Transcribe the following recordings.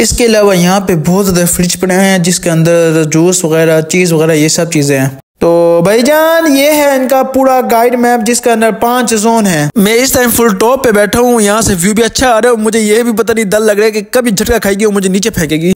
इसके अलावा यहाँ पे बहुत ज़्यादा फ्रिज पड़े हैं जिसके अंदर जूस वगैरह, चीज़ वगैरह, ये सब चीज़ें हैं। तो भाईजान ये है इनका पूरा गाइड मैप जिसके अंदर 5 जोन है। मैं इस टाइम फुल टॉप पे बैठा हूँ, यहाँ से व्यू भी अच्छा आ रहा है। मुझे ये भी पता नहीं, डर लग रहा है कि कभी झटका खाएगी और मुझे नीचे फेंकेगी।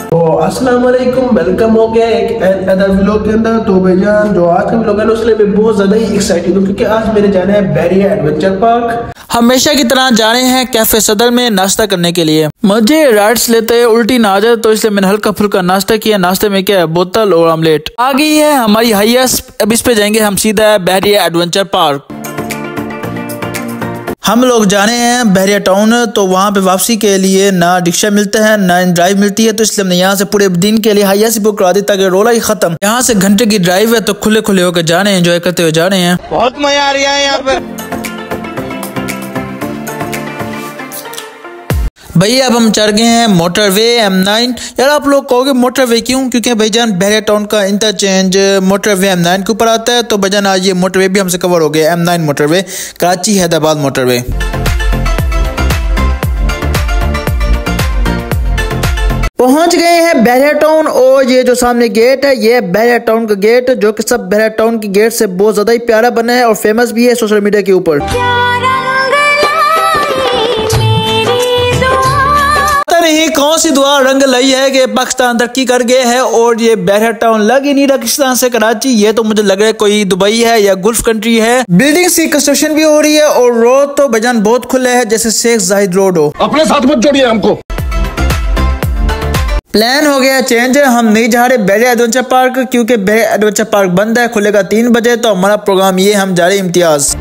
तो अस्सलाम वालेकुम, वेलकम हो गया एक अदर व्लॉग के अंदर। तो भाईजान जो आज का व्लॉग है उसके लिए मैं बहुत ज्यादा ही एक्साइटेड हूँ क्योंकि आज मेरे जाना है बैरिया एडवेंचर पार्क। हमेशा की तरह जा रहे हैं कैफे सदर में नाश्ता करने के लिए। मुझे राइड्स लेते उल्टी ना आ जाए तो इसलिए मैंने हल्का फुल्का नाश्ता किया। नाश्ते में क्या है, बोतल और ऑमलेट। आ गई है हमारी हाईएस्ट, अब इस पे जाएंगे हम सीधा बैरिया एडवेंचर पार्क। हम लोग जा रहे हैं बैरिया टाउन, तो वहाँ पे वापसी के लिए ना रिक्शा मिलता है ना ड्राइव मिलती है, तो इसलिए हमने यहाँ से पूरे दिन के लिए हाईएस्ट बुक करा दी ताकि रोला ही खत्म। यहाँ से घंटे की ड्राइव है तो खुले खुले होकर जा रहे हैं, एंजॉय करते हुए जा रहे हैं। बहुत मजा आ रहा है यहाँ पे। भैया अब हम चढ़ गए हैं मोटरवे M9। यार आप लोग कहोगे मोटरवे क्यों, क्योंकि भाईजान बैरिया टाउन का इंटरचेंज मोटरवे M9 के ऊपर आता है। तो भाईजान आज ये मोटरवे भी हमसे कवर हो गया, M9 motorway, Karachi Hyderabad motorway. पहुंच गए हैं बैरिया टाउन और ये जो सामने गेट है ये बैरिया टाउन का गेट, जो कि सब बैरिया टाउन के गेट से बहुत ज्यादा ही प्यारा बना है और फेमस भी है सोशल मीडिया के ऊपर। नहीं कौन सी दुआ रंग लाई है कि पाकिस्तान तरक्की कर गए है और ये बैरिया टाउन लग ही नहीं रहा पाकिस्तान से कराची। ये तो मुझे लग रहा है कोई दुबई है या गुल्फ कंट्री है। बिल्डिंग्स की कंस्ट्रक्शन भी हो रही है और रोड तो भाईजान बहुत खुले है, जैसे शेख जाहिद रोड हो। अपने साथ मत जोड़िए हमको। प्लान हो गया चेंज, हम नहीं जा रहे बैरिया एडवेंचर पार्क क्योंकि बैरिया एडवेंचर पार्क बंद है, खुलेगा 3 बजे। तो हमारा प्रोग्राम ये, हम जा रहे इम्तियाज।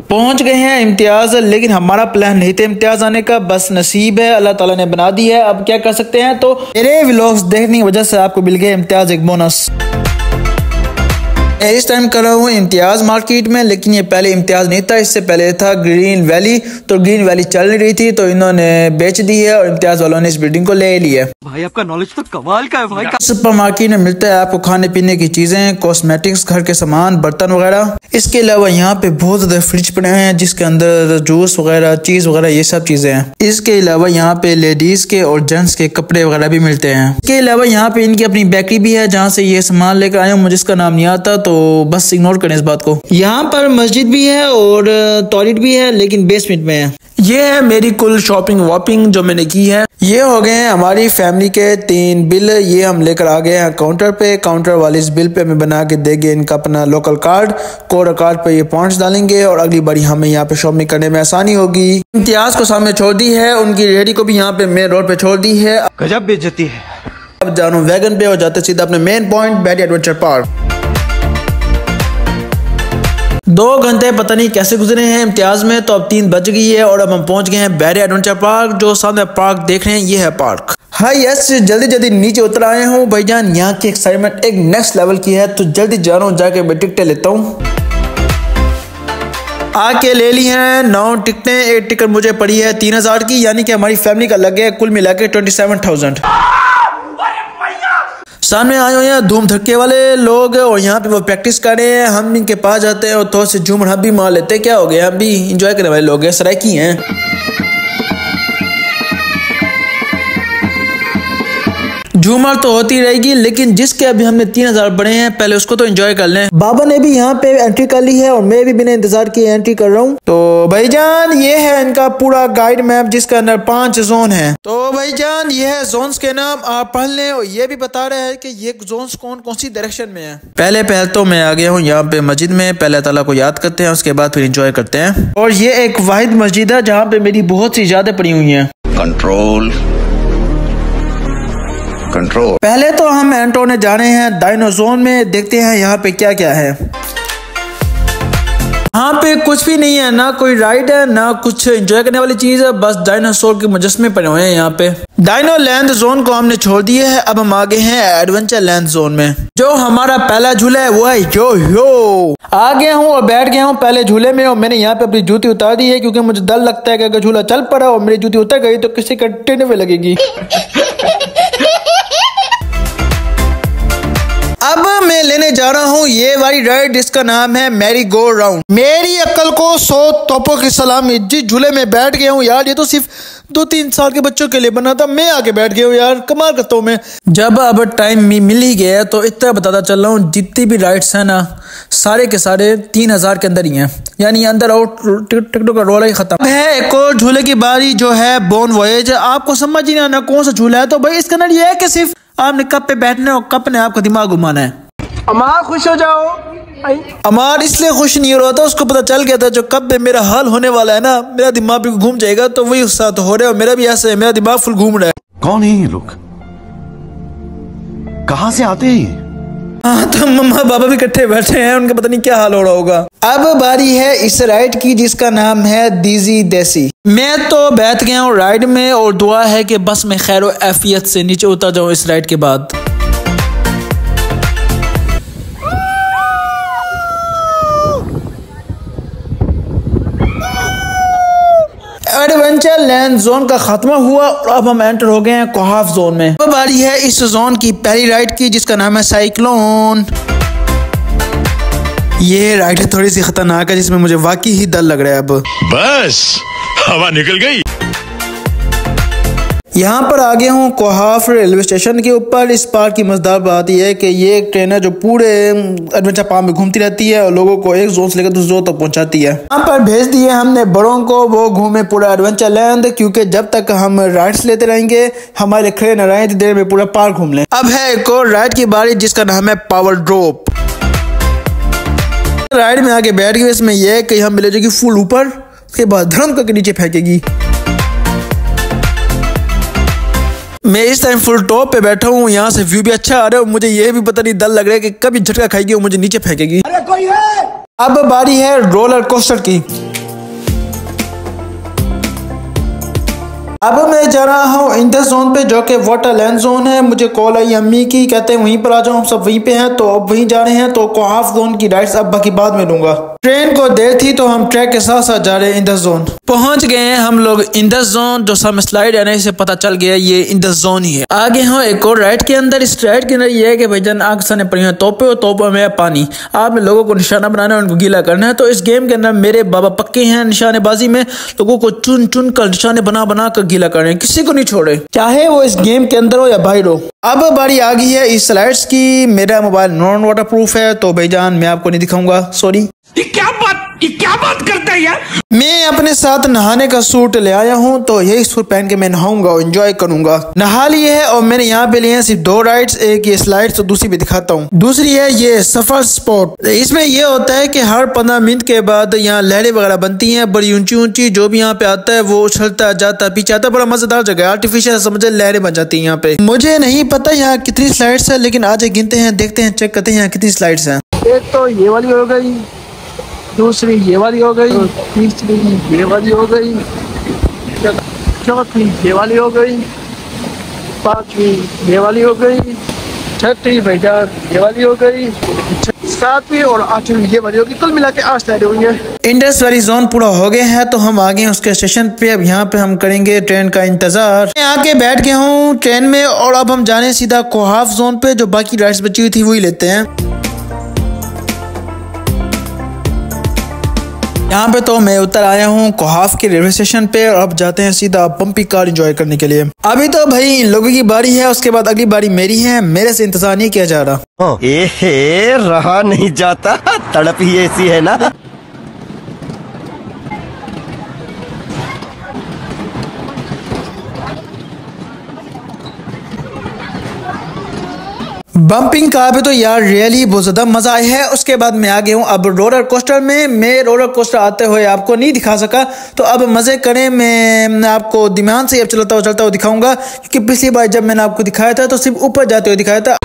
पहुंच गए हैं इम्तियाज, लेकिन हमारा प्लान नहीं था इम्तियाज आने का, बस नसीब है, अल्लाह ताला ने बना दी है। अब क्या कर सकते हैं। तो मेरे व्लॉग्स देखने की वजह से आपको मिल गया इम्तियाज एक बोनस। इस टाइम कर रहा हूँ इम्तियाज मार्केट में, लेकिन ये पहले इम्तियाज नहीं था, इससे पहले था ग्रीन वैली। तो ग्रीन वैली चल नहीं रही थी तो इन्होंने बेच दी है और इम्तियाज वालों ने इस बिल्डिंग को ले लिया। भाई आपका नॉलेज तो कमाल का है भाई। सुपर मार्केट में मिलता है आपको खाने पीने की चीजें, कॉस्मेटिक्स, घर के सामान, बर्तन वगैरह। इसके अलावा यहाँ पे बहुत ज्यादा फ्रिज पड़े हैं जिसके अंदर जूस वगैरह, चीज वगैरह, ये सब चीजें हैं। इसके अलावा यहाँ पे लेडीज के और जेंट्स के कपड़े वगैरह भी मिलते हैं। इसके अलावा यहाँ पे इनकी अपनी बेकरी भी है जहाँ से ये सामान लेकर आए हूँ, मुझे इसका नाम नहीं आता तो बस इग्नोर करें इस बात को। यहाँ पर मस्जिद भी है और टॉयलेट भी है, लेकिन बेसमेंट में है। ये है मेरी कुल शॉपिंग वॉपिंग जो मैंने की है। ये हो गए हैं हमारी फैमिली के 3 बिल, ये हम लेकर आ गए हैं काउंटर पे। काउंटर वाले इस बिल पे हमें बना के देंगे इनका अपना लोकल कार्ड, कोड कार्ड पे ये पॉइंट्स डालेंगे और अगली बारी हमें यहाँ पे शॉपिंग करने में आसानी होगी। इम्तियाज को सामने छोड़ दी है, उनकी रेडी को भी यहाँ पे मेन रोड पे छोड़ दी है। गजब बेइज्जती है। अब जा रहा हूँ वैगन पे और जाते सीधा अपने main point Bairiya adventure park. 2 घंटे पता नहीं कैसे गुजरे हैं इम्तियाज में, तो अब 3 बज गई है और अब हम पहुंच गए हैं बैरिया एडवेंचर पार्क। जो सामने पार्क देख रहे हैं ये है पार्क। हाँ यस, जल्दी जल्दी नीचे उतर आए हूँ भाईजान। यहाँ की एक्साइटमेंट एक नेक्स्ट लेवल की है, तो जल्दी जा रहा हूँ, जाके मैं टिकटें लेता हूँ। आके ले ली हैं 9 टिकटें। एक टिकट मुझे पड़ी है 3000 की, यानी कि हमारी फैमिली का लग गया कुल मिला के 27,000। सामने आए हुए हैं धूम धक्के वाले लोग और यहाँ पे वो प्रैक्टिस कर रहे हैं। हम इनके पास जाते हैं और थोड़े से झूमर हम भी मार लेते हैं। क्या हो गया, हम भी इंजॉय करने वाले लोग हैं, सराइकी हैं। झूमर तो होती रहेगी, लेकिन जिसके अभी हमने 3000 बढ़े हैं पहले उसको तो एंजॉय कर लें। बाबा ने भी यहाँ पे एंट्री कर ली है और मैं भी बिना इंतजार किए एंट्री कर रहा हूँ। तो भाईजान ये है इनका पूरा गाइड मैप जिसके अंदर 5 जोन है। तो भाईजान ये है जोन्स के नाम, आप पढ़ लें। और ये भी बता रहे हैं कि ये जोन्स कौन कौन सी डायरेक्शन में है। पहले तो मैं आ गया हूँ यहाँ पे मस्जिद में, पहले ताला को याद करते हैं, उसके बाद फिर इंजॉय करते हैं। और ये एक वाहिद मस्जिद है जहाँ पे मेरी बहुत सी यादें पड़ी हुई है। कंट्रोल। पहले तो हम एंट्रो ने जाने हैं डायनो जोन में, देखते हैं यहाँ पे क्या क्या है। यहाँ पे कुछ भी नहीं है, ना कोई राइड है ना कुछ एंजॉय करने वाली चीज है, बस डायनासोर के मुजस्मे पड़े हुए हैं यहाँ पे। डायनो लैंड जोन को हमने छोड़ दिया है, अब हम आ गए हैं एडवेंचर लैंड जोन में। जो हमारा पहला झूला है वो है यो। आ गया हूँ और बैठ गया हूँ पहले झूले में और मैंने यहाँ पे अपनी जूती उतार दी है क्योंकि मुझे डर लगता है कि अगर झूला चल पड़ा और मेरी जूती उतर गई तो किसी का टेढ़े में लगेगी। अब मैं लेने जा रहा हूँ ये वाली राइड, जिसका नाम है मैरी गो राउंड। मेरी अक्ल को 100 तोपों की सलामी। जिस झूले में बैठ गया हूँ यार, ये तो सिर्फ 2-3 साल के बच्चों के लिए बना था, मैं आके बैठ गया हूँ यार, कमाल करता हूँ मैं। जब अब टाइम मिल ही गया तो इतना बताता चल रहा हूँ, जितनी भी राइड्स हैं ना सारे के सारे 3000 के अंदर ही हैं, यानी अंदर आउट टिकटों का रोला ही खत्म है। एक और झूले की बारी जो है बोन वॉयेज। आपको समझ ही नहीं आना कौन सा झूला है, तो भाई इसका अंदर ये है कि सिर्फ आपने कप पे बैठना है और कप ने आपका दिमाग घुमाना है। अमार खुश हो जाओ। अमार इसलिए खुश नहीं हो रहा था, उसको पता चल गया था जो कब में मेरा हाल होने वाला है ना, मेरा दिमाग भी घूम जाएगा, तो वही उसका तो हो रहा है और मेरा भी ऐसा है, मेरा दिमाग फुल घूम रहा है। कौन है ये लोग, कहाँ से आते हैं? हाँ तो मम्मा पापा भी इकट्ठे बैठे हैं, उनका पता नहीं क्या हाल हो रहा होगा। अब बारी है इस राइड की जिसका नाम है दीजी देसी। मैं तो बैठ गया हूँ राइड में और दुआ है कि बस मैं खैर आफियत से नीचे उतर जाऊँ इस राइड के बाद। एडवेंचर लैंड जोन का खात्मा हुआ और अब हम एंटर हो गए हैं कोहाफ जोन में। अब बारी है इस जोन की पहली राइड की जिसका नाम है साइक्लोन। ये राइड थोड़ी सी खतरनाक है, जिसमें मुझे वाकई ही डर लग रहा है। अब बस हवा निकल गई। यहाँ पर आ गया हूँ कोहाफ रेलवे स्टेशन के ऊपर। इस पार्क की मजेदार बात यह है कि ये एक ट्रेन है जो पूरे एडवेंचर पार्क में घूमती रहती है और लोगों को एक जोन से लेकर दूसरे जोन तक पहुंचाती है। यहाँ पर भेज दिए हमने बड़ों को, वो घूमे पूरा एडवेंचर लैंड, क्योंकि जब तक हम राइड्स लेते रहेंगे हमारे खड़े न रहें, देर में पूरा पार्क घूम लें। अब है एक और राइड की बारी जिसका नाम है पावर ड्रॉप। राइड में आके बैठ गए, इसमें यह है कि हम मिले जाएगी फुल ऊपर, उसके बाद धर्म करके नीचे फेंकेगी। मैं इस टाइम फुल टॉप पे बैठा हूँ, यहाँ से व्यू भी अच्छा आ रहा है, मुझे ये भी पता नहीं डर लग रहा है कि कभी झटका खाएगी और मुझे नीचे फेंकेगी। अरे कोई है। अब बारी है रोलर कोस्टर की। अब मैं जा रहा हूँ इंडस जोन पे जो कि वाटर लैंड जोन है। मुझे कॉल आई अम्मी की, कहते हैं वहीं पर आ जाओ, हम सब वहीं पे हैं, तो अब वहीं जा रहे हैं। तो कोहाफ जोन की राइड्स अब बाकी बाद में लूंगा। ट्रेन को देर थी तो हम ट्रैक के साथ साथ जा रहे हैं इंडस जोन। पहुंच गए हैं हम लोग इंडस जोन, जो सब स्लाइड है ना इससे पता चल गया ये इंडस जोन ही है। आगे हो एक और राइड के अंदर। इस राइड के अंदर ये है कि भाईजान आग सामने पड़ी है तोपे और तोपे में पानी, आपने लोगों को निशाना बनाना है, उनको गीला करना है। तो इस गेम के अंदर मेरे बाबा पक्के हैं निशानेबाजी में, लोगों को चुन चुन कर निशाने बना बना कर गीला कर रहे हैं, किसी को नहीं छोड़े, चाहे वो इस गेम के अंदर हो या बाहर हो। अब बारी आ गई है इस स्लाइड्स की। मेरा मोबाइल नॉन वाटर प्रूफ है तो भाईजान मैं आपको नहीं दिखाऊंगा, सॉरी। ये क्या बात करता है यार। मैं अपने साथ नहाने का सूट ले आया हूँ, तो यही सूट पहन के मैं नहाऊंगा और एंजॉय करूंगा। नहा लिए है और मैंने यहाँ पे लिए हैं सिर्फ 2 राइड्स, एक ये स्लाइड्स तो दूसरी भी दिखाता हूँ। दूसरी है ये सफर स्पॉट। इसमें ये होता है कि हर 15 मिनट के बाद यहाँ लहरें वगैरह बनती हैं, बड़ी ऊंची ऊंची, जो भी यहाँ पे आता है वो उछलता जाता पीछे आता है। बड़ा मजेदार जगह है, आर्टिफिशियल समझे लहरें बन जाती है यहाँ पे। मुझे नहीं पता यहाँ कितनी स्लाइड्स है, लेकिन आज गिनते हैं, देखते हैं, चेक करते हैं यहाँ कितनी स्लाइड्स हैं। एक तो ये वाली हो गई, दूसरी ये वाली हो गई, तीसरी ये वाली हो गई, चौथी ये वाली हो गई, पांचवी ये वाली हो गई, छठी भाईजान ये वाली हो गई, सातवीं और आठवीं ये वाली होगी। कुल मिला के 8 स्लाइडें हुई है। इंडस वैली जोन पूरा हो गया है तो हम आ गए हैं उसके स्टेशन पे। अब यहाँ पे हम करेंगे ट्रेन का इंतजार। मैं आके बैठ गया हूँ ट्रेन में और अब हम जाने सीधा कोहाफ जोन पे। जो बाकी राइड्स बची हुई थी वही लेते हैं। यहाँ पे तो मैं उतर आया हूँ कोहाफ के रेलवे स्टेशन पे और अब जाते हैं सीधा बम्पी कार एंजॉय करने के लिए। अभी तो भाई इन लोगों की बारी है, उसके बाद अगली बारी मेरी है, मेरे से इंतजार नहीं किया जा रहा। रहा नहीं जाता, तड़प ही ऐसी है ना। बम्पिंग कार पे तो यार रियली बहुत ज्यादा मजा आया है। उसके बाद मैं आ गया हूँ अब रोलर कोस्टर में। मैं रोलर कोस्टर आते हुए आपको नहीं दिखा सका, तो अब मजे करें। मैं आपको दिमाग से अब चलता हुआ दिखाऊंगा, क्योंकि पिछली बार जब मैंने आपको दिखाया था तो सिर्फ ऊपर जाते हुए दिखाया था।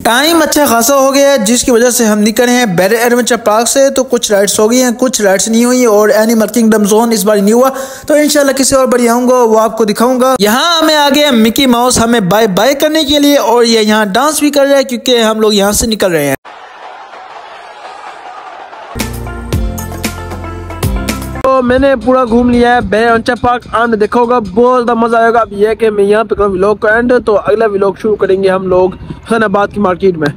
टाइम अच्छा खासा हो गया है, जिसकी वजह से हम निकले हैं बैरियर एडवेंचर पार्क से। तो कुछ राइड्स हो गई हैं, कुछ राइड्स नहीं हुई, और एनिमल किंगडम जोन इस बार नहीं हुआ। तो इंशाल्लाह किसी और बार आऊंगा वो आपको दिखाऊंगा। यहाँ हमें आ गया मिकी माउस हमें बाय बाय करने के लिए, और ये यहाँ डांस भी कर रहा है क्योंकि हम लोग यहाँ से निकल रहे हैं। तो मैंने पूरा घूम लिया है बे अंचा पार्क। आपने देखा होगा बहुत ज़्यादा मज़ा आएगा। अब यह है कि मैं यहाँ पे करूँ व्लॉग को एंड, तो अगला व्लॉग शुरू करेंगे हम लोग हुसैनाबाद की मार्केट में।